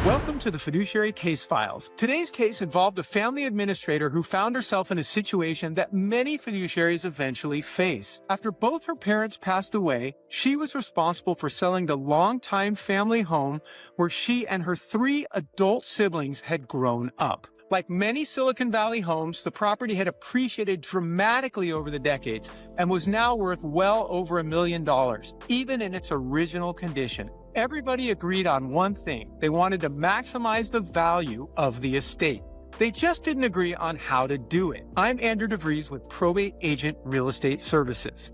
Welcome to the Fiduciary Case Files. Today's case involved a family administrator who found herself in a situation that many fiduciaries eventually face. After both her parents passed away, she was responsible for selling the longtime family home where she and her 3 adult siblings had grown up. Like many Silicon Valley homes, the property had appreciated dramatically over the decades and was now worth well over $1 million, even in its original condition. Everybody agreed on one thing. They wanted to maximize the value of the estate. They just didn't agree on how to do it. I'm Andrew DeVries with Probate Agent Real Estate Services.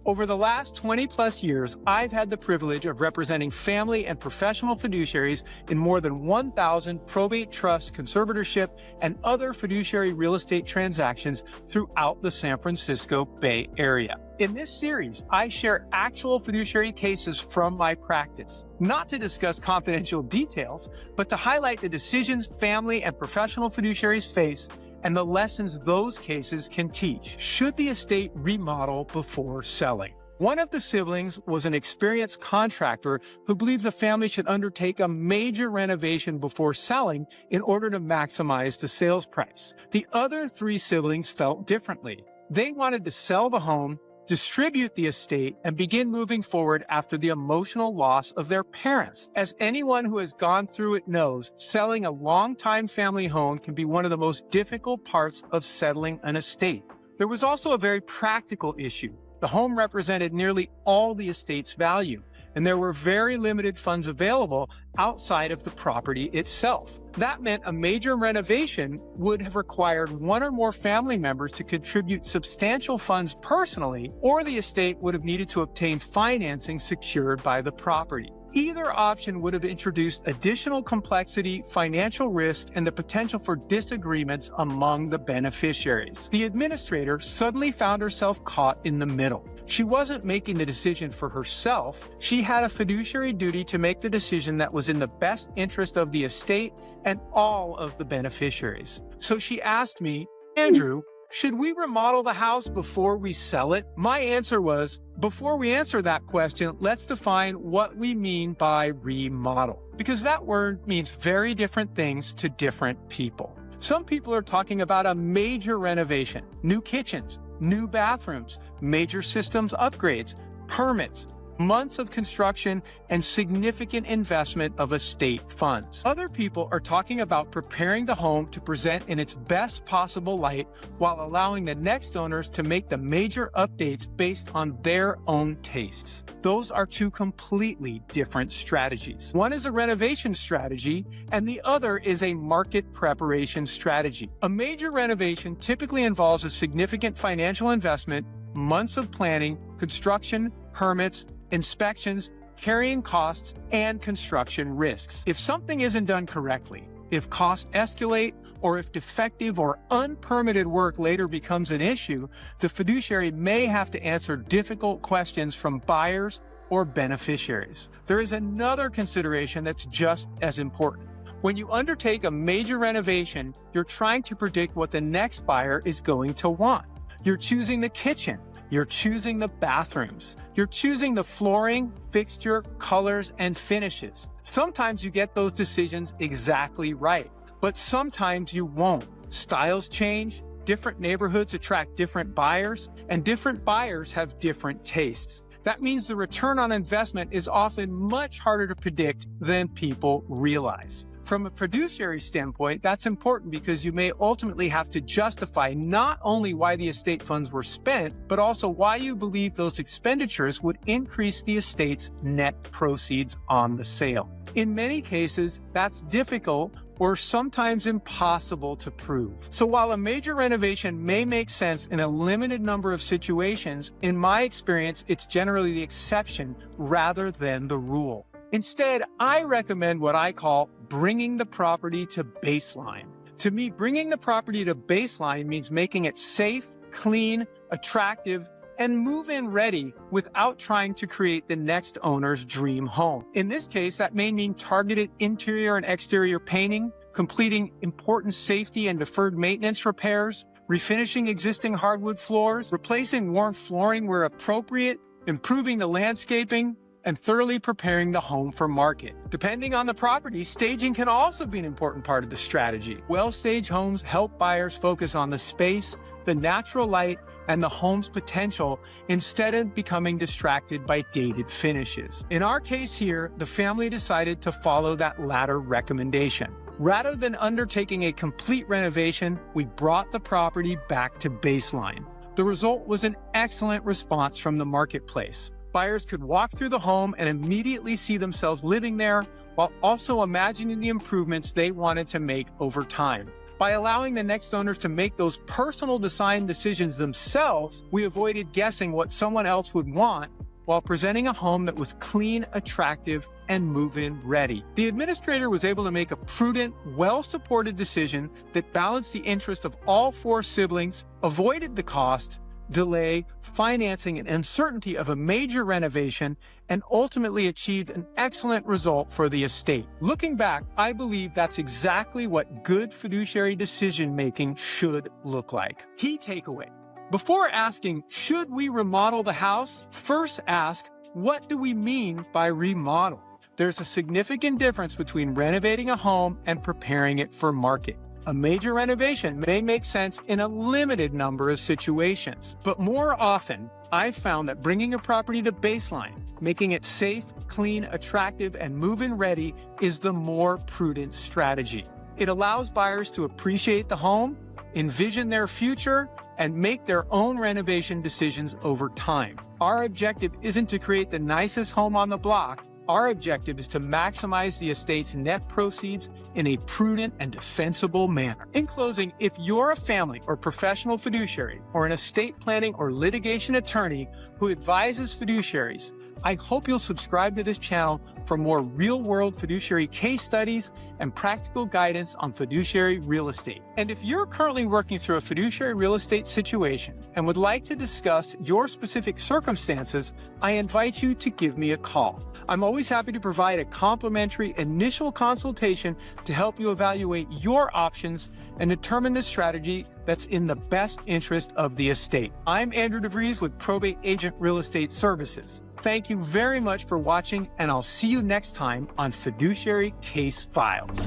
Over the last 20-plus years, I've had the privilege of representing family and professional fiduciaries in more than 1,000 probate trusts, conservatorship, and other fiduciary real estate transactions throughout the San Francisco Bay Area. In this series, I share actual fiduciary cases from my practice, not to discuss confidential details, but to highlight the decisions family and professional fiduciaries face and the lessons those cases can teach. Should the estate remodel before selling? One of the siblings was an experienced contractor who believed the family should undertake a major renovation before selling in order to maximize the sales price. The other 3 siblings felt differently. They wanted to sell the home, distribute the estate, and begin moving forward after the emotional loss of their parents. As anyone who has gone through it knows, selling a longtime family home can be one of the most difficult parts of settling an estate. There was also a very practical issue. The home represented nearly all the estate's value, and there were very limited funds available outside of the property itself. That meant a major renovation would have required 1 or more family members to contribute substantial funds personally, or the estate would have needed to obtain financing secured by the property. Either option would have introduced additional complexity, financial risk, and the potential for disagreements among the beneficiaries. The administrator suddenly found herself caught in the middle. She wasn't making the decision for herself. She had a fiduciary duty to make the decision that was in the best interest of the estate and all of the beneficiaries. So she asked me, Andrew, should we remodel the house before we sell it? My answer was, before we answer that question, let's define what we mean by remodel, because that word means very different things to different people. Some people are talking about a major renovation, new kitchens, new bathrooms, major systems upgrades, permits, months of construction, and significant investment of estate funds. Other people are talking about preparing the home to present in its best possible light while allowing the next owners to make the major updates based on their own tastes. Those are 2 completely different strategies. One is a renovation strategy, and the other is a market preparation strategy. A major renovation typically involves a significant financial investment, months of planning, construction, permits, inspections, carrying costs, and construction risks. If something isn't done correctly, if costs escalate, or if defective or unpermitted work later becomes an issue, the fiduciary may have to answer difficult questions from buyers or beneficiaries. There is another consideration that's just as important. When you undertake a major renovation, you're trying to predict what the next buyer is going to want. You're choosing the kitchen. You're choosing the bathrooms. You're choosing the flooring, fixture, colors, and finishes. Sometimes you get those decisions exactly right, but sometimes you won't. Styles change, different neighborhoods attract different buyers, and different buyers have different tastes. That means the return on investment is often much harder to predict than people realize. From a fiduciary standpoint, that's important because you may ultimately have to justify not only why the estate funds were spent, but also why you believe those expenditures would increase the estate's net proceeds on the sale. In many cases, that's difficult or sometimes impossible to prove. So while a major renovation may make sense in a limited number of situations, in my experience, it's generally the exception rather than the rule. Instead, I recommend what I call bringing the property to baseline. To me, bringing the property to baseline means making it safe, clean, attractive, and move-in ready without trying to create the next owner's dream home. In this case, that may mean targeted interior and exterior painting, completing important safety and deferred maintenance repairs, refinishing existing hardwood floors, replacing worn flooring where appropriate, improving the landscaping, and thoroughly preparing the home for market. Depending on the property, staging can also be an important part of the strategy. Well-staged homes help buyers focus on the space, the natural light, and the home's potential instead of becoming distracted by dated finishes. In our case here, the family decided to follow that latter recommendation. Rather than undertaking a complete renovation, we brought the property back to baseline. The result was an excellent response from the marketplace. Buyers could walk through the home and immediately see themselves living there, while also imagining the improvements they wanted to make over time. By allowing the next owners to make those personal design decisions themselves, we avoided guessing what someone else would want while presenting a home that was clean, attractive, and move-in ready. The administrator was able to make a prudent, well-supported decision that balanced the interest of all 4 siblings, avoided the cost, delay, financing, and uncertainty of a major renovation, and ultimately achieved an excellent result for the estate. Looking back, I believe that's exactly what good fiduciary decision-making should look like. Key takeaway. Before asking, should we remodel the house? First ask, what do we mean by remodel? There's a significant difference between renovating a home and preparing it for market. A major renovation may make sense in a limited number of situations, but more often, I've found that bringing a property to baseline, making it safe, clean, attractive, and move-in ready is the more prudent strategy. It allows buyers to appreciate the home, envision their future, and make their own renovation decisions over time. Our objective isn't to create the nicest home on the block. Our objective is to maximize the estate's net proceeds in a prudent and defensible manner. In closing, if you're a family or professional fiduciary or an estate planning or litigation attorney who advises fiduciaries, I hope you'll subscribe to this channel for more real-world fiduciary case studies and practical guidance on fiduciary real estate. And if you're currently working through a fiduciary real estate situation and would like to discuss your specific circumstances, I invite you to give me a call. I'm always happy to provide a complimentary initial consultation to help you evaluate your options and determine the strategy that's in the best interest of the estate. I'm Andrew DeVries with Probate Agent Real Estate Services. Thank you very much for watching, and I'll see you next time on Fiduciary Case Files.